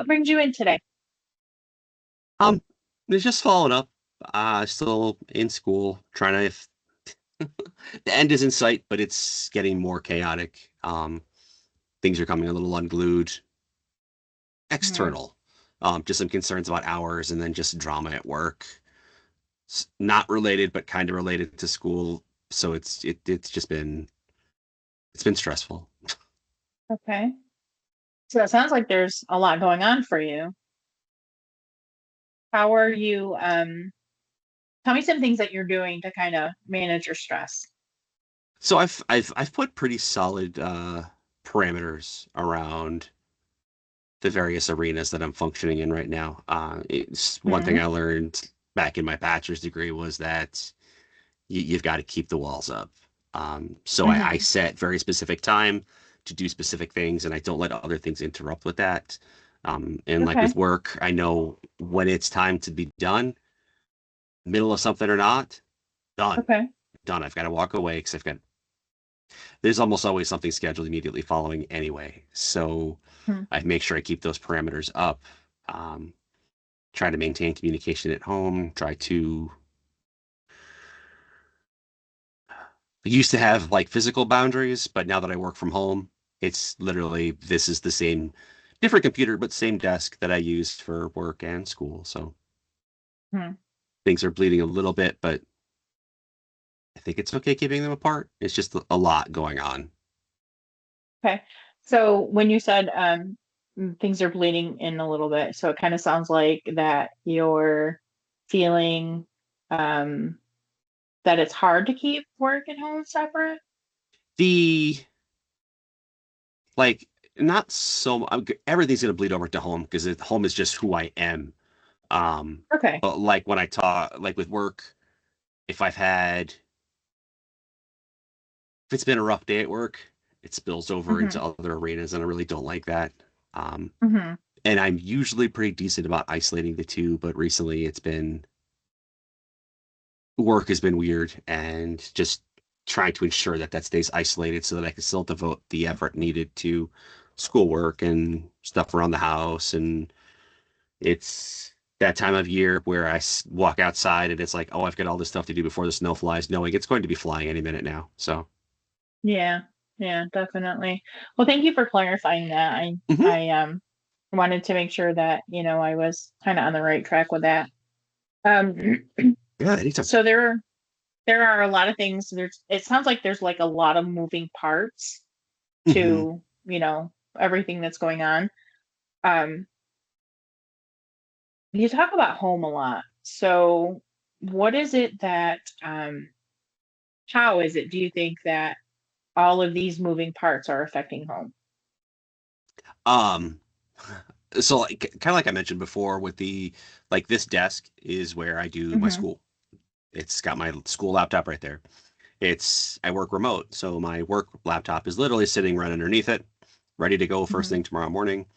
What brings you in today? Um, it's just following up. Still in school, trying to. The end is in sight, but it's getting more chaotic. Things are coming a little unglued. Mhm. External, just some concerns about hours, and then just drama at work. Not related, but kind of related to school. So it's just been stressful. Okay. So it sounds like there's a lot going on for you. How are you, tell me some things that you're doing to kind of manage your stress. So I've put pretty solid parameters around the various arenas that I'm functioning in right now. It's one thing Hmm. I learned back in my bachelor's degree was that you've got to keep the walls up. So I Hmm. set very specific time to do specific things, and I don't let other things interrupt with that. And like Okay. with work, I know when it's time to be done, middle of something or not, done, Okay. done. I've got to walk away because there's almost always something scheduled immediately following anyway. So Hmm. I make sure I keep those parameters up. Um, Try to maintain communication at home, try to I used to have like physical boundaries, but now that I work from home, it's literally this is the same different computer but same desk that I used for work and school. So Hmm. things are bleeding a little bit, but I think it's okay keeping them apart. It's just a lot going on. Okay. So when you said things are bleeding in a little bit, so it kind of sounds like that you're feeling um that it's hard to keep work and home separate. The like not so everything's gonna bleed over to home because home is just who I am. Um, Okay. but like when I talk like with work, if I've had if it's been a rough day at work, it spills over into Hmm. other arenas, and I really don't like that. Um, Hmm. and I'm usually pretty decent about isolating the two, but recently it's been work has been weird, and just trying to ensure that that stays isolated so that I can still devote the effort needed to schoolwork and stuff around the house. And it's that time of year where walk outside and it's like, oh, I've got all this stuff to do before the snow flies, knowing it's going to be flying any minute now. So, Yeah, yeah, definitely. Well, thank you for clarifying that. I mhm. I wanted to make sure that, I was kind of on the right track with that. Um Yeah, anytime. so there are a lot of things. It sounds like there's like a lot of moving parts Hmm. to, everything that's going on. Um you talk about home a lot. So what is it that how is it do you think that all of these moving parts are affecting home? Um, so like kind of like I mentioned before with the like this desk is where I do my Hmm. school. It's got my school laptop right there. I work remote, so my work laptop is literally sitting right underneath it, ready to go first Hmm. thing tomorrow morning.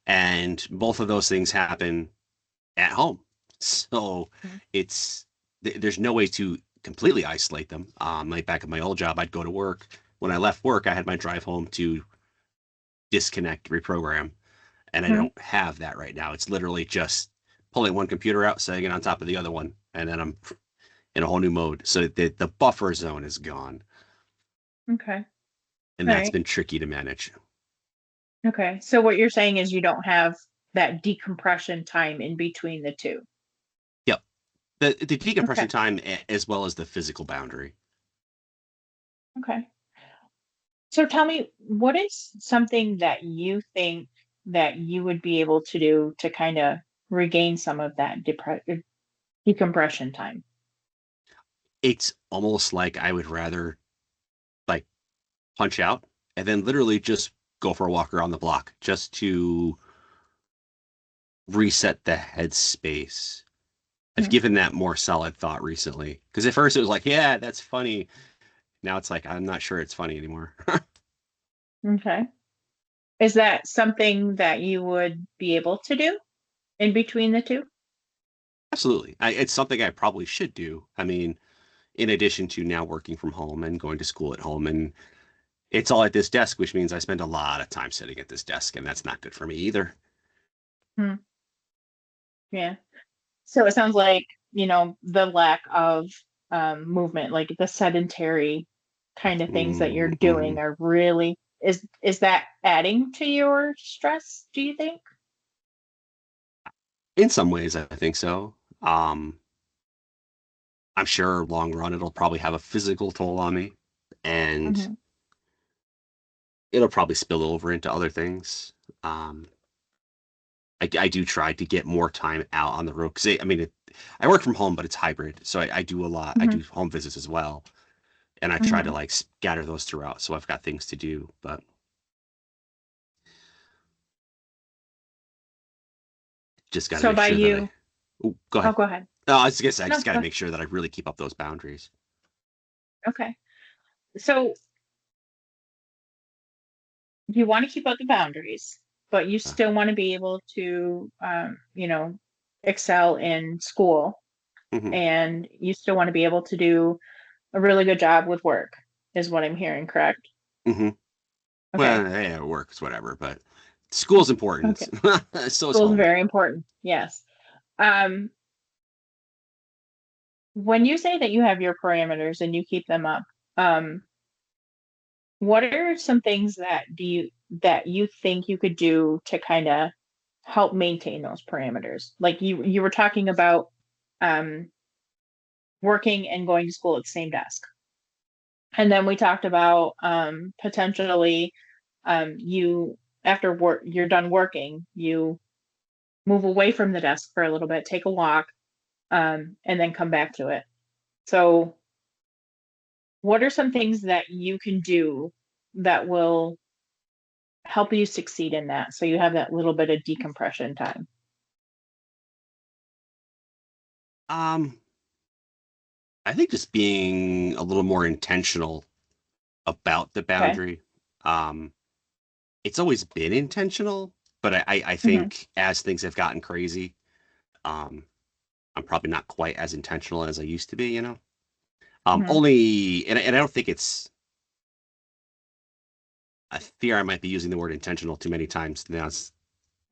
And both of those things happen at home. So it's there's no way to completely isolate them. Like back at my old job, I'd go to work. When I left work, I had my drive home to disconnect, reprogram, and I Hmm. don't have that right now. It's literally just pulling one computer out, setting it on top of the other one, and then I'm in a whole new mode. So the buffer zone is gone, Okay. and All that's right. been tricky to manage. Okay. So what you're saying is you don't have that decompression time in between the two. Yep. The decompression Okay. time as well as the physical boundary. Okay. So tell me, what is something that you think that you would be able to do to kind of regain some of that decompression time? It's almost like I would rather like punch out and then literally just go for a walk around the block just to reset the headspace. I've Mhm. given that more solid thought recently because at first it was like, yeah, that's funny. Now it's like I'm not sure it's funny anymore. Okay. Is that something that you would be able to do in between the two? Absolutely. It's something I probably should do. I mean, in addition to now working from home and going to school at home, and it's all at this desk, which means I spend a lot of time sitting at this desk, and that's not good for me either. Hmm. Yeah. So it sounds like, the lack of movement, like the sedentary kind of things that you're Mm-hmm. doing are really is that adding to your stress, do you think? In some ways, I think so. I'm sure long run it'll probably have a physical toll on me, and Hmm. it'll probably spill over into other things. Um, I do try to get more time out on the road because I mean, I work from home, but it's hybrid, so I do a lot. I Hmm. do home visits as well, and I try to Hmm. like scatter those throughout, so I've got things to do. But just got to So make by sure that I. you, Oh, go oh, ahead. go ahead. No, I was just gonna say I No, just got to go, make sure that I really keep up those boundaries. okay. So you want to keep out the boundaries, but you Uh, still want to be able to, excel in school, hmm and you still want to be able to do a really good job with work, is what I'm hearing, correct? hmm Okay. Well, yeah, it works, whatever. But school's important. Okay. So is School is home. very important. Yes. Um, when you say that you have your parameters and you keep them up, um, what are some things that you think you could do to kind of help maintain those parameters? Like you were talking about um, working and going to school at the same desk. And then we talked about potentially you after work you're done working, you move away from the desk for a little bit, take a walk, and then come back to it. So, what are some things that you can do that will help you succeed in that? So you have that little bit of decompression time. Um, I think just being a little more intentional about the Okay. boundary. Um, it's always been intentional, but I Hmm. think as things have gotten crazy, um, I'm probably not quite as intentional as I used to be, you know? Hmm. Only, and I don't think it's, I fear I might be using the word intentional too many times. Now it's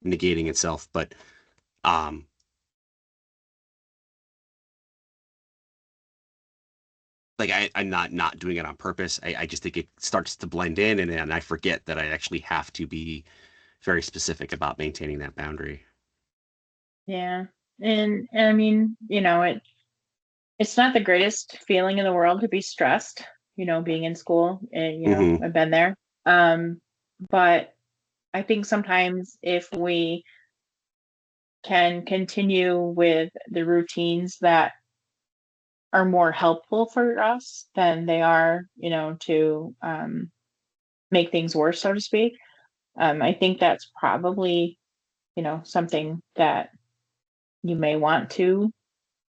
negating itself, but um, like I'm not doing it on purpose. I just think it starts to blend in, and I forget that I actually have to be very specific about maintaining that boundary. Yeah. And I mean, it's not the greatest feeling in the world to be stressed, being in school. And, Hmm I've been there. Um, but I think sometimes if we can continue with the routines that are more helpful for us than they are, to make things worse, so to speak. I think that's probably, something that you may want to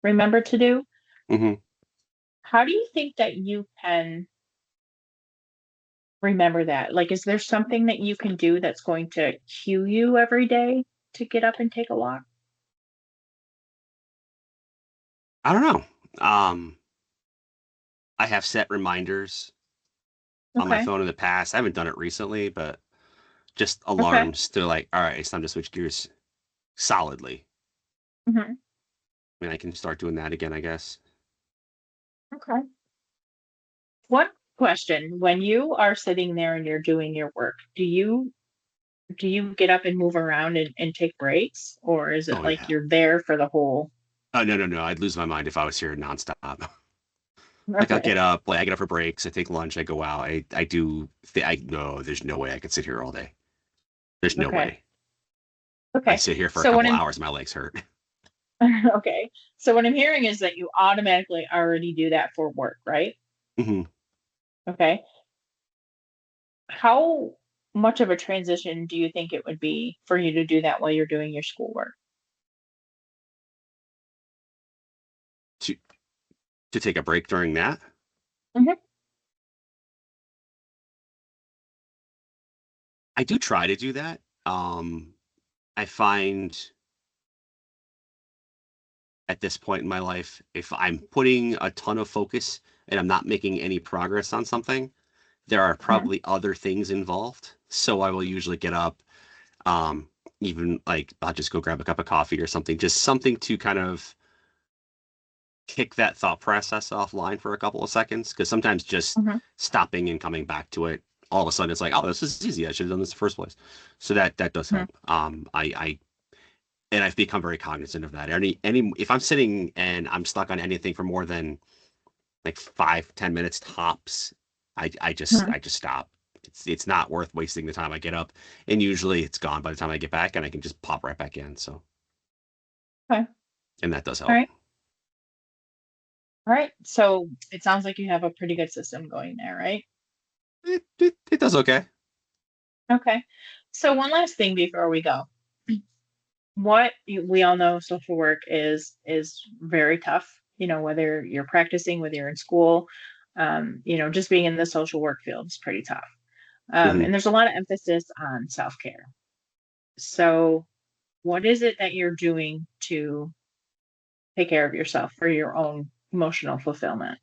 remember to do. hmm How do you think that you can remember that? Like, is there something that you can do that's going to cue you every day to get up and take a walk? I don't know. I have set reminders on my Okay. phone in the past. I haven't done it recently, but just Okay. alarms to like, all right, it's time to switch gears solidly. Hmm. I mean, I can start doing that again, I guess. Okay. One question: when you are sitting there and you're doing your work, do you get up and move around and take breaks, or is it Oh like yeah. you're there for the whole? Oh no, no, no. I'd lose my mind if I was here nonstop. Like I'll Okay. get up, like I get up for breaks, I take lunch, I go out. I do. I no, there's no way I could sit here all day. There's no Okay. way. I Okay. sit here for a So when couple I'm hours, my legs hurt. okay. So what I'm hearing is that you automatically already do that for work, right? hmm Okay. How much of a transition do you think it would be for you to do that while you're doing your schoolwork? To take a break during that, Hmm. I do try to do that. I find at this point in my life, if I'm putting a ton of focus and I'm not making any progress on something, there are Hmm. probably other things involved. So I will usually get up. Um, even like I'll just go grab a cup of coffee or something, just something to kind of kick that thought process offline for a couple of seconds. Because sometimes just Mhm. stopping and coming back to it, all of a sudden it's like, oh, this is easy. I should have done this in the first place. So that does Mhm. help. I and I've become very cognizant of that. Any if I'm sitting and I'm stuck on anything for more than like 5, 10 minutes tops, Mhm. I just stop. It's not worth wasting the time. I get up and usually it's gone by the time I get back and I can just pop right back in. So Okay. and that does All help. right. All right. So it sounds like you have a pretty good system going there, right? It does okay. Okay. So one last thing before we go. We all know social work is very tough, whether you're practicing, whether you're in school, just being in the social work field is pretty tough. Hmm. And there's a lot of emphasis on self-care. So what is it that you're doing to take care of yourself for your own emotional fulfillment?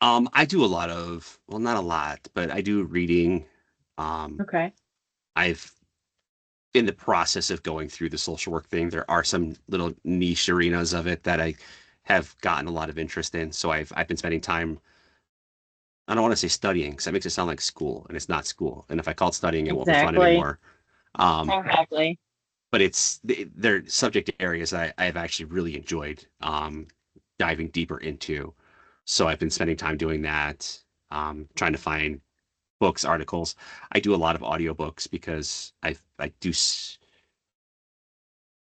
I do a lot of, well, not a lot, but I do reading. Um, Okay. I've in the process of going through the social work thing, there are some little niche arenas of it that I have gotten a lot of interest in. So I've been spending time. I don't want to say studying because that makes it sound like school, and it's not school. And if I call it studying, it won't be fun Exactly. anymore. Um, Exactly. but they're subject areas I have actually really enjoyed diving deeper into. So I've been spending time doing that, trying to find books, articles. I do a lot of audiobooks because I do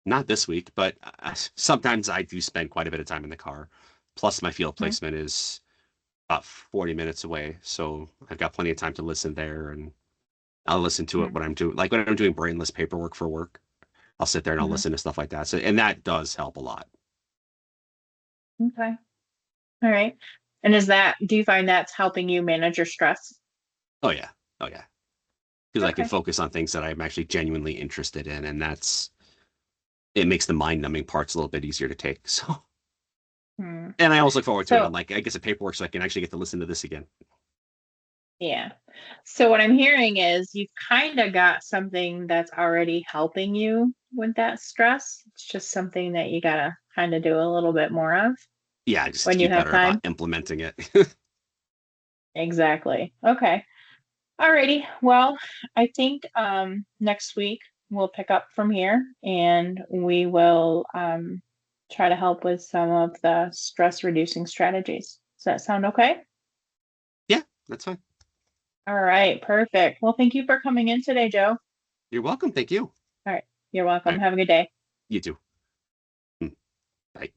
not this week, but sometimes I do spend quite a bit of time in the car. Plus, my field Mhm. placement is about 40 minutes away, so I've got plenty of time to listen there, and I'll listen to it Mhm. when I'm doing like when I'm doing brainless paperwork for work. I'll sit there and I'll Mhm. listen to stuff like that. So, and that does help a lot. Okay. All right. And do you find that's helping you manage your stress? Oh yeah, oh yeah, because I can Okay. focus on things that I'm actually genuinely interested in, and that's it makes the mind numbing parts a little bit easier to take. So, Hmm. and I always look forward to it. So, I'm like, I guess a paperwork, so I can actually get to listen to this again. yeah. So what I'm hearing is you've kind of got something that's already helping you with that stress. It's just something that you gotta kind of do a little bit more of Yeah, I just have to when you be have better about time. implementing it. Exactly. Okay. Alrighty. Well, I think next week we'll pick up from here and we will try to help with some of the stress reducing strategies. Does that sound okay? Yeah, that's fine. All right, perfect. Well, thank you for coming in today, Joe. You're welcome. Thank you. All right, you're All welcome. right, Have a good day. you too. Mm, bye.